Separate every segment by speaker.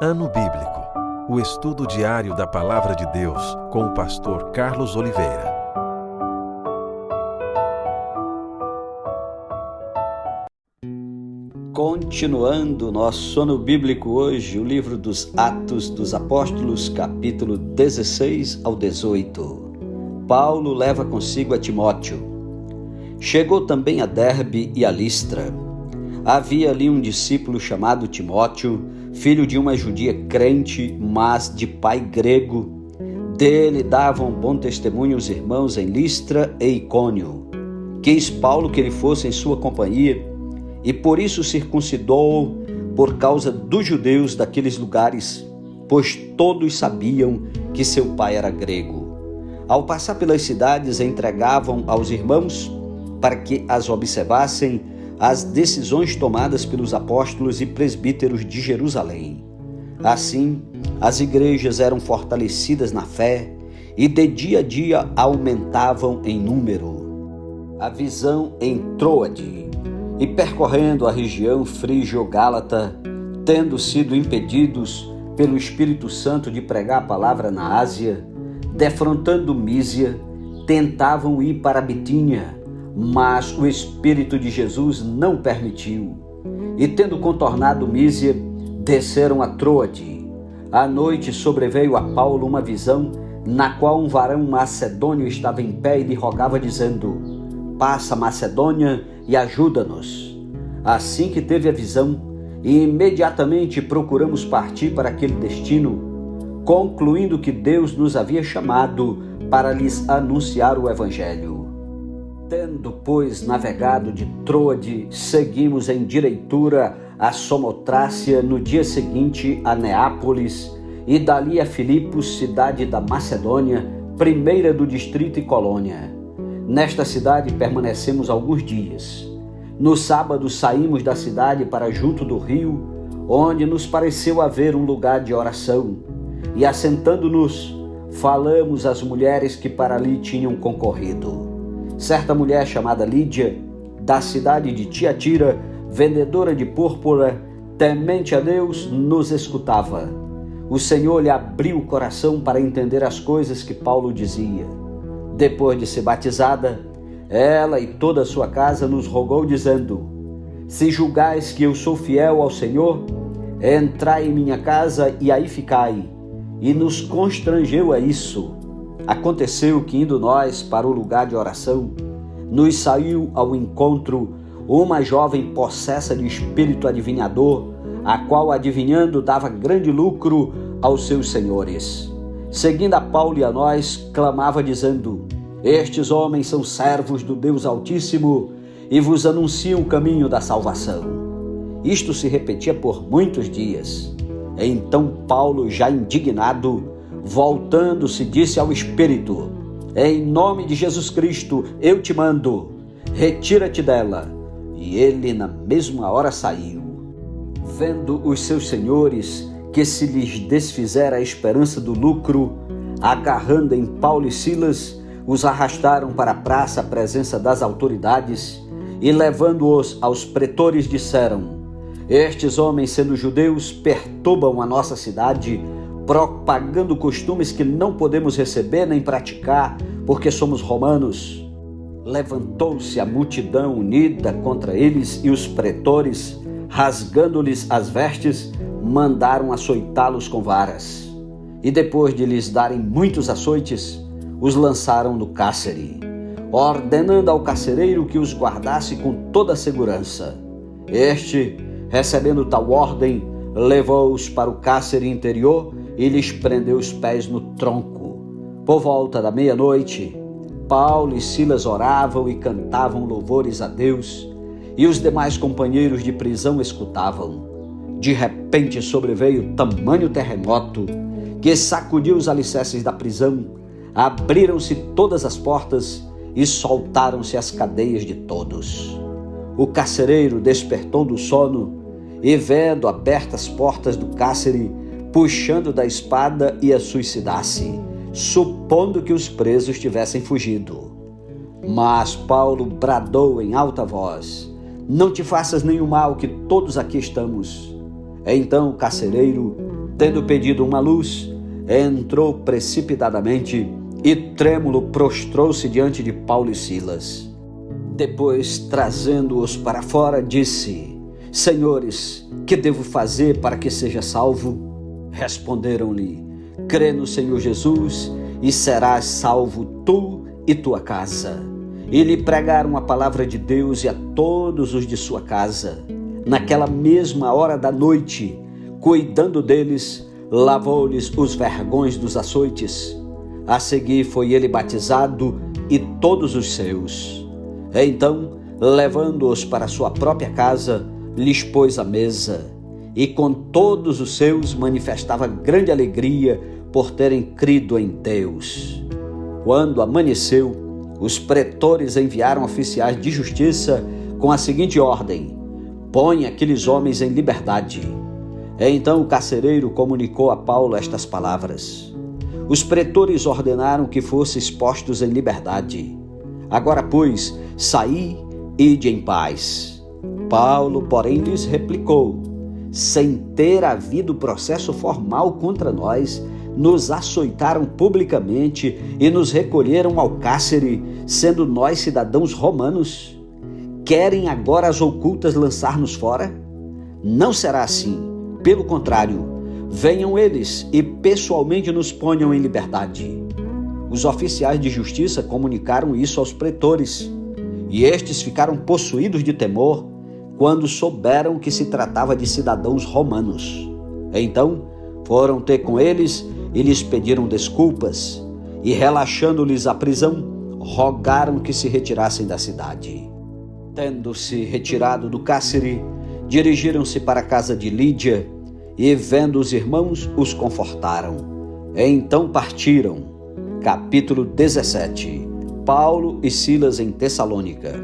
Speaker 1: Ano Bíblico, o estudo diário da Palavra de Deus com o pastor Carlos Oliveira.
Speaker 2: Continuando nosso ano bíblico hoje, o livro dos Atos dos Apóstolos, capítulo 16 ao 18. Paulo leva consigo a Timóteo. Chegou também a Derbe e a Listra. Havia ali um discípulo chamado Timóteo, filho de uma judia crente, mas de pai grego. Dele davam bom testemunho os irmãos em Listra e Icônio. Quis Paulo que ele fosse em sua companhia, e por isso circuncidou por causa dos judeus daqueles lugares, pois todos sabiam que seu pai era grego. Ao passar pelas cidades, entregavam aos irmãos para que as observassem as decisões tomadas pelos apóstolos e presbíteros de Jerusalém. Assim, as igrejas eram fortalecidas na fé e de dia a dia aumentavam em número. A visão em Troade e percorrendo a região frígio-gálata, tendo sido impedidos pelo Espírito Santo de pregar a palavra na Ásia, defrontando Mísia, tentavam ir para Bitínia, mas o Espírito de Jesus não permitiu. E tendo contornado Mísia, desceram a Troade. À noite sobreveio a Paulo uma visão, na qual um varão macedônio estava em pé e lhe rogava, dizendo: passa Macedônia e ajuda-nos. Assim que teve a visão, imediatamente procuramos partir para aquele destino, concluindo que Deus nos havia chamado para lhes anunciar o Evangelho. Tendo, pois, navegado de Troade, seguimos em direitura a Samotrácia, no dia seguinte a Neápolis, e dali a Filipos, cidade da Macedônia, primeira do distrito e colônia. Nesta cidade permanecemos alguns dias. No sábado saímos da cidade para junto do rio, onde nos pareceu haver um lugar de oração, e assentando-nos, falamos às mulheres que para ali tinham concorrido. Certa mulher chamada Lídia, da cidade de Tiatira, vendedora de púrpura, temente a Deus, nos escutava. O Senhor lhe abriu o coração para entender as coisas que Paulo dizia. Depois de ser batizada, ela e toda a sua casa nos rogou, dizendo: se julgais que eu sou fiel ao Senhor, entrai em minha casa e aí ficai. E nos constrangeu a isso. Aconteceu que, indo nós para o lugar de oração, nos saiu ao encontro uma jovem possessa de espírito adivinhador, a qual, adivinhando, dava grande lucro aos seus senhores. Seguindo a Paulo e a nós, clamava dizendo: estes homens são servos do Deus Altíssimo e vos anunciam o caminho da salvação. Isto se repetia por muitos dias. Então Paulo, já indignado, voltando-se, disse ao Espírito: em nome de Jesus Cristo eu te mando, retira-te dela. E ele na mesma hora saiu. Vendo os seus senhores que se lhes desfizera a esperança do lucro, agarrando em Paulo e Silas, os arrastaram para a praça à presença das autoridades e, levando-os aos pretores, disseram: estes homens, sendo judeus, perturbam a nossa cidade, propagando costumes que não podemos receber nem praticar, porque somos romanos. Levantou-se a multidão unida contra eles, e os pretores, rasgando-lhes as vestes, mandaram açoitá-los com varas. E depois de lhes darem muitos açoites, os lançaram no cárcere, ordenando ao carcereiro que os guardasse com toda a segurança. Este, recebendo tal ordem, levou-os para o cárcere interior e lhes prendeu os pés no tronco. Por volta da meia-noite, Paulo e Silas oravam e cantavam louvores a Deus, e os demais companheiros de prisão escutavam. De repente sobreveio tamanho terremoto que sacudiu os alicerces da prisão, abriram-se todas as portas e soltaram-se as cadeias de todos. O carcereiro despertou do sono e, vendo abertas as portas do cárcere, puxando da espada, ia suicidar-se, supondo que os presos tivessem fugido. Mas Paulo bradou em alta voz: não te faças nenhum mal, que todos aqui estamos. Então o carcereiro, Tendo pedido uma luz, entrou precipitadamente e, trêmulo, prostrou-se diante de Paulo e Silas. Depois, trazendo-os para fora, disse: Senhores, que devo fazer para que seja salvo? Responderam-lhe: Crê no Senhor Jesus e serás salvo tu e tua casa. E lhe pregaram a palavra de Deus e a todos os de sua casa. Naquela mesma hora da noite, cuidando deles, lavou-lhes os vergões dos açoites. A seguir foi ele batizado e todos os seus. Então, levando-os para sua própria casa, lhes pôs a mesa, e com todos os seus manifestava grande alegria por terem crido em Deus. Quando amanheceu, os pretores enviaram oficiais de justiça com a seguinte ordem: põe aqueles homens em liberdade. Então o carcereiro comunicou a Paulo estas palavras. Os pretores ordenaram que fossem expostos em liberdade. Agora, pois, saí e ide em paz. Paulo, porém, lhes replicou: sem ter havido processo formal contra nós, nos açoitaram publicamente e nos recolheram ao cárcere, sendo nós cidadãos romanos. Querem agora as ocultas lançar-nos fora? Não será assim. Pelo contrário, venham eles e pessoalmente nos ponham em liberdade. Os oficiais de justiça comunicaram isso aos pretores, e estes ficaram possuídos de temor quando souberam que se tratava de cidadãos romanos. Então foram ter com eles e lhes pediram desculpas, e relaxando-lhes a prisão, rogaram que se retirassem da cidade. Tendo-se retirado do cárcere, dirigiram-se para a casa de Lídia, e vendo os irmãos, os confortaram. Então partiram. Capítulo 17. Paulo e Silas em Tessalônica.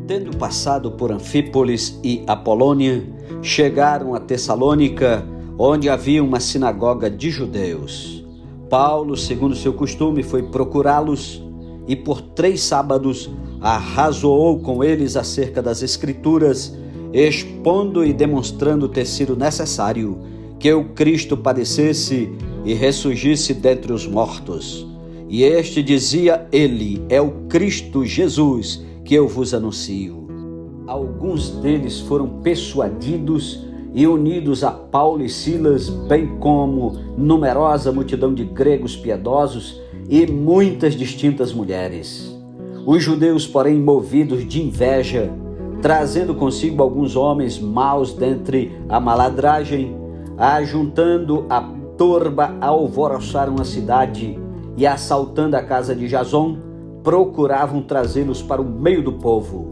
Speaker 2: Tendo passado por Anfípolis e Apolônia, chegaram a Tessalônica, onde havia uma sinagoga de judeus. Paulo, segundo seu costume, foi procurá-los e por 3 sábados arrazoou com eles acerca das Escrituras, expondo e demonstrando ter sido necessário que o Cristo padecesse e ressurgisse dentre os mortos. E este dizia: ele é o Cristo Jesus que eu vos anuncio. Alguns deles foram persuadidos e unidos a Paulo e Silas, bem como numerosa multidão de gregos piedosos e muitas distintas mulheres. Os judeus, porém, movidos de inveja, trazendo consigo alguns homens maus dentre a malandragem, ajuntando a turba, alvoroçaram a cidade e, assaltando a casa de Jason, procuravam trazê-los para o meio do povo.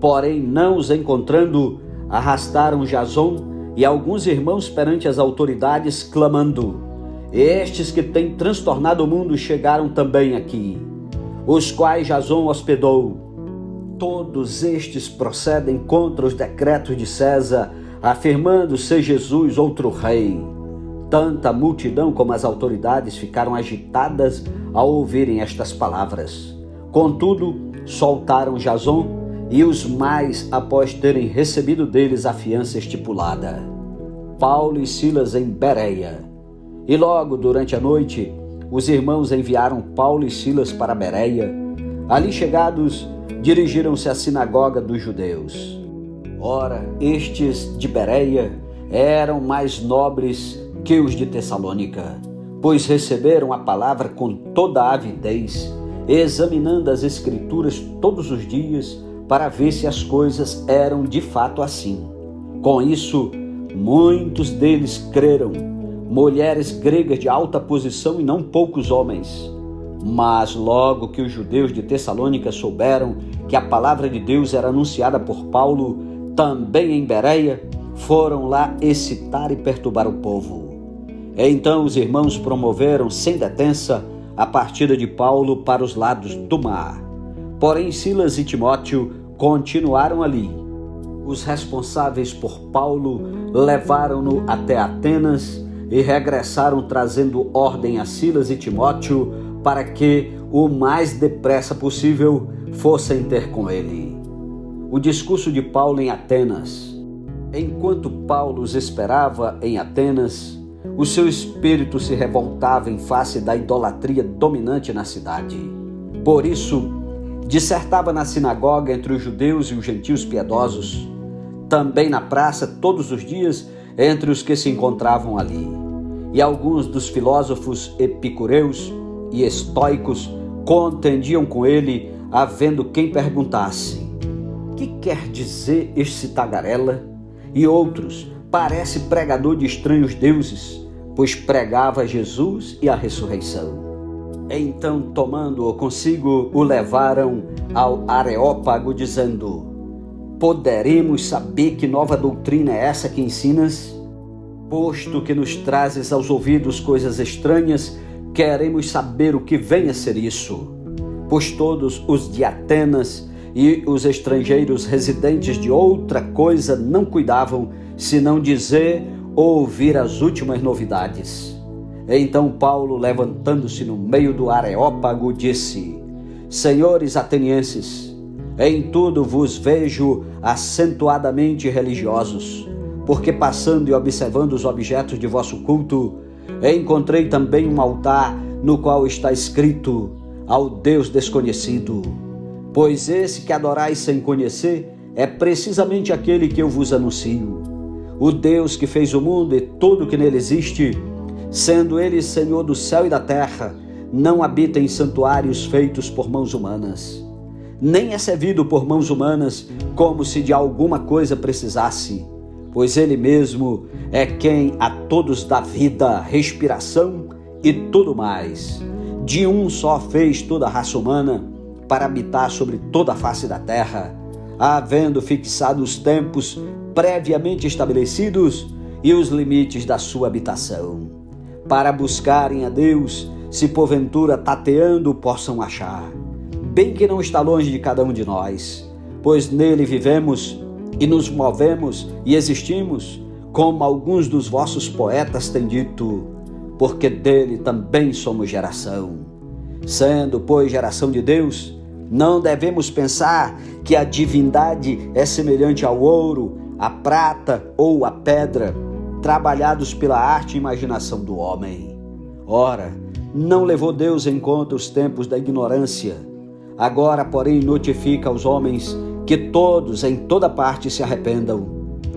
Speaker 2: Porém, não os encontrando, arrastaram Jason e alguns irmãos perante as autoridades, clamando: estes que têm transtornado o mundo chegaram também aqui, os quais Jason hospedou. Todos estes procedem contra os decretos de César, afirmando ser Jesus outro rei. Tanta multidão como as autoridades ficaram agitadas ao ouvirem estas palavras. Contudo, soltaram Jason e os mais após terem recebido deles a fiança estipulada. Paulo e Silas em Bereia. E logo durante a noite, os irmãos enviaram Paulo e Silas para Bereia. Ali chegados, dirigiram-se à sinagoga dos judeus. Ora, estes de Bereia eram mais nobres que os de Tessalônica, pois receberam a palavra com toda a avidez, examinando as Escrituras todos os dias para ver se as coisas eram de fato assim. Com isso, muitos deles creram, mulheres gregas de alta posição e não poucos homens. Mas logo que os judeus de Tessalônica souberam que a palavra de Deus era anunciada por Paulo, também em Bereia, foram lá excitar e perturbar o povo. Então os irmãos promoveram sem detença a partida de Paulo para os lados do mar. Porém, Silas e Timóteo continuaram ali. Os responsáveis por Paulo levaram-no até Atenas e regressaram trazendo ordem a Silas e Timóteo para que, o mais depressa possível, fossem ter com ele. O discurso de Paulo em Atenas. Enquanto Paulo os esperava em Atenas, O seu espírito se revoltava em face da idolatria dominante na cidade. Por isso, dissertava na sinagoga entre os judeus e os gentios piedosos, também na praça todos os dias entre os que se encontravam ali. E alguns dos filósofos epicureus e estoicos contendiam com ele, havendo quem perguntasse: que quer dizer este tagarela? E outros: parece pregador de estranhos deuses, pois pregava Jesus e a ressurreição. Então, tomando-o consigo, o levaram ao Areópago, dizendo: poderemos saber que nova doutrina é essa que ensinas? Posto que nos trazes aos ouvidos coisas estranhas, queremos saber o que vem a ser isso. Pois todos os de Atenas e os estrangeiros residentes de outra coisa não cuidavam, senão dizer ou ouvir as últimas novidades. Então Paulo, levantando-se no meio do Areópago, disse: senhores atenienses, em tudo vos vejo acentuadamente religiosos, porque passando e observando os objetos de vosso culto, encontrei também um altar no qual está escrito: ao Deus desconhecido. Pois esse que adorais sem conhecer é precisamente aquele que eu vos anuncio. O Deus que fez o mundo e tudo o que nele existe, sendo ele Senhor do céu e da terra, não habita em santuários feitos por mãos humanas, nem é servido por mãos humanas como se de alguma coisa precisasse, pois ele mesmo é quem a todos dá vida, respiração e tudo mais. De um só fez toda a raça humana para habitar sobre toda a face da terra, havendo fixado os tempos previamente estabelecidos e os limites da sua habitação, para buscarem a Deus, se porventura tateando possam achar, bem que não está longe de cada um de nós, pois nele vivemos e nos movemos e existimos, como alguns dos vossos poetas têm dito, porque dele também somos geração. Sendo, pois, geração de Deus, não devemos pensar que a divindade é semelhante ao ouro, à prata ou à pedra, trabalhados pela arte e imaginação do homem. Ora, não levou Deus em conta os tempos da ignorância. Agora, porém, notifica aos homens que todos, em toda parte, se arrependam,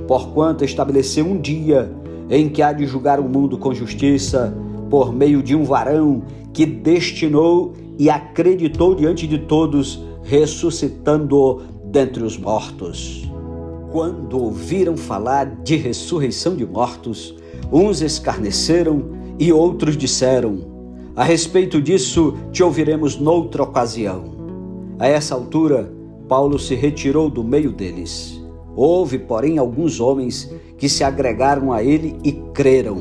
Speaker 2: porquanto estabeleceu um dia em que há de julgar o mundo com justiça, por meio de um varão que destinou e acreditou diante de todos, ressuscitando-o dentre os mortos. Quando ouviram falar de ressurreição de mortos, uns escarneceram e outros disseram: a respeito disso te ouviremos noutra ocasião. A essa altura, Paulo se retirou do meio deles. Houve, porém, alguns homens que se agregaram a ele e creram.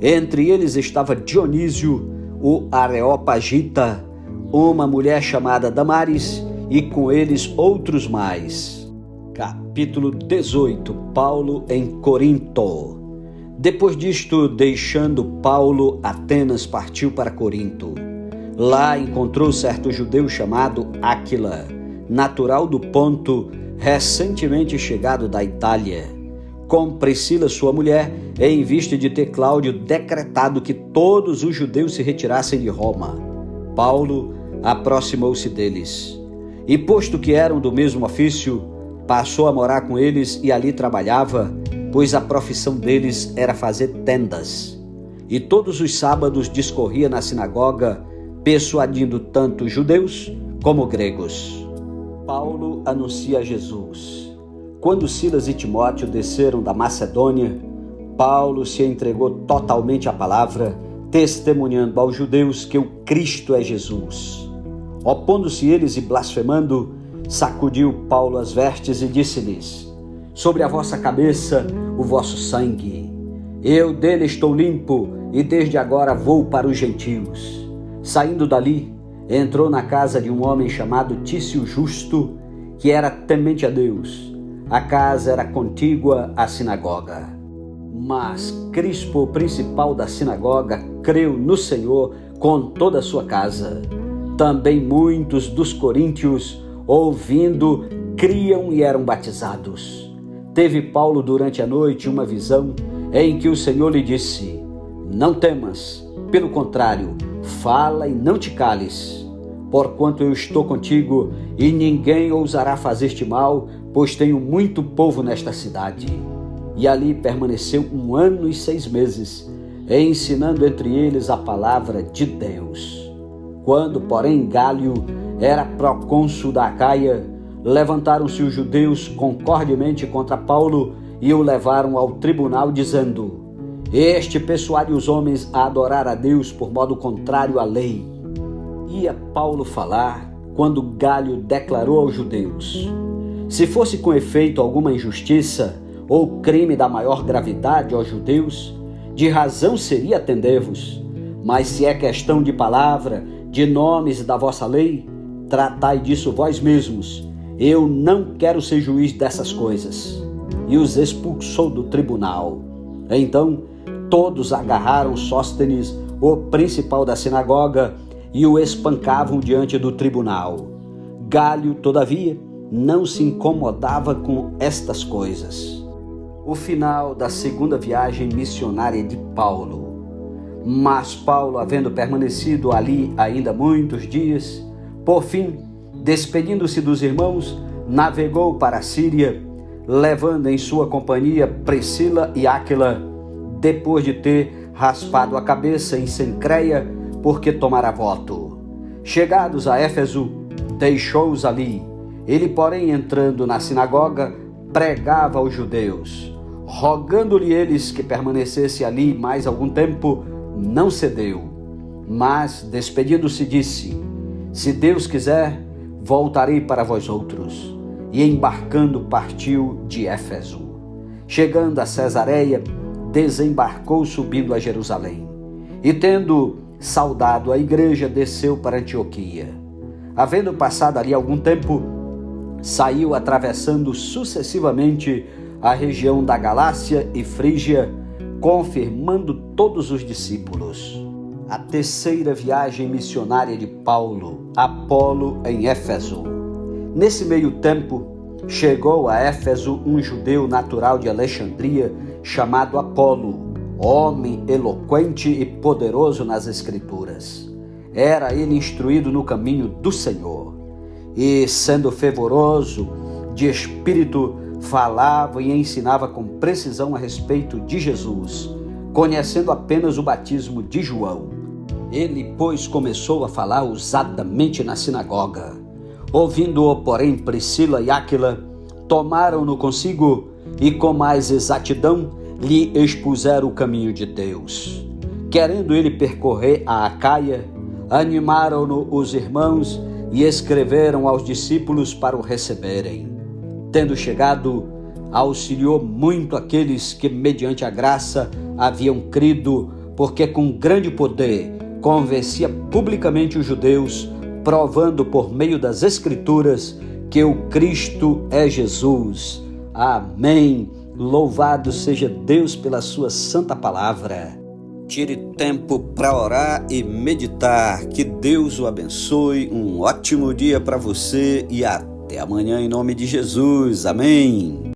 Speaker 2: Entre eles estava Dionísio, o Areopagita, uma mulher chamada Damaris, e com eles outros mais. Capítulo 18. Paulo em Corinto. Depois disto, deixando Paulo Atenas, partiu para Corinto. Lá encontrou certo judeu chamado Áquila, natural do Ponto, recentemente chegado da Itália, com Priscila sua mulher, em vista de ter Cláudio decretado que todos os judeus se retirassem de Roma. Paulo aproximou-se deles, e posto que eram do mesmo ofício, passou a morar com eles e ali trabalhava, pois a profissão deles era fazer tendas. E todos os sábados discorria na sinagoga, persuadindo tanto judeus como gregos. Paulo anuncia Jesus. Quando Silas e Timóteo desceram da Macedônia, Paulo se entregou totalmente à palavra, testemunhando aos judeus que o Cristo é Jesus. Opondo-se eles e blasfemando, sacudiu Paulo as vestes e disse-lhes: sobre a vossa cabeça o vosso sangue. Eu dele estou limpo e desde agora vou para os gentios. Saindo dali, entrou na casa de um homem chamado Tício Justo, que era temente a Deus. A casa era contígua à sinagoga. Mas Crispo, o principal da sinagoga, creu no Senhor com toda a sua casa. Também muitos dos coríntios, ouvindo, criam e eram batizados. Teve Paulo durante a noite uma visão em que o Senhor lhe disse: Não temas, pelo contrário, fala e não te cales, porquanto eu estou contigo e ninguém ousará fazer-te mal, pois tenho muito povo nesta cidade. E ali permaneceu 1 ano e 6 meses, ensinando entre eles a palavra de Deus. Quando, porém, Gálio era procônsul da Acaia, levantaram-se os judeus concordemente contra Paulo e o levaram ao tribunal, dizendo: este persuade os homens a adorar a Deus por modo contrário à lei. Ia Paulo falar quando Gálio declarou aos judeus: se fosse com efeito alguma injustiça ou crime da maior gravidade aos judeus, de razão seria atender-vos. Mas se é questão de palavra, de nomes da vossa lei, tratai disso vós mesmos. Eu não quero ser juiz dessas coisas. E os expulsou do tribunal. Então todos agarraram Sóstenes, o principal da sinagoga, e o espancavam diante do tribunal. Gálio, todavia, não se incomodava com estas coisas. O final da segunda viagem missionária de Paulo. Mas Paulo, havendo permanecido ali ainda muitos dias, por fim, despedindo-se dos irmãos, navegou para a Síria, levando em sua companhia Priscila e Áquila, depois de ter raspado a cabeça em Cencreia, porque tomara voto. Chegados a Éfeso, deixou-os ali. Ele, porém, entrando na sinagoga, pregava aos judeus. Rogando-lhe eles que permanecesse ali mais algum tempo, não cedeu. Mas, despedindo-se, disse: se Deus quiser, voltarei para vós outros. E embarcando, partiu de Éfeso. Chegando a Cesareia, desembarcou subindo a Jerusalém. E tendo saudado a igreja, desceu para Antioquia. Havendo passado ali algum tempo, saiu atravessando sucessivamente a região da Galácia e Frígia, confirmando todos os discípulos. A terceira viagem missionária de Paulo, Apolo em Éfeso. Nesse meio tempo, chegou a Éfeso um judeu natural de Alexandria, chamado Apolo, homem eloquente e poderoso nas Escrituras. Era ele instruído no caminho do Senhor, e, sendo fervoroso de espírito, falava e ensinava com precisão a respeito de Jesus, conhecendo apenas o batismo de João. Ele, pois, começou a falar ousadamente na sinagoga. Ouvindo-o, porém, Priscila e Áquila tomaram-no consigo e com mais exatidão lhe expuseram o caminho de Deus. Querendo ele percorrer a Acaia, animaram-no os irmãos e escreveram aos discípulos para o receberem. Tendo chegado, auxiliou muito aqueles que, mediante a graça, haviam crido, porque com grande poder convencia publicamente os judeus, provando por meio das Escrituras que o Cristo é Jesus. Amém. Louvado seja Deus pela sua santa palavra. Tire tempo para orar e meditar. Que Deus o abençoe. Um ótimo dia para você e até amanhã em nome de Jesus. Amém.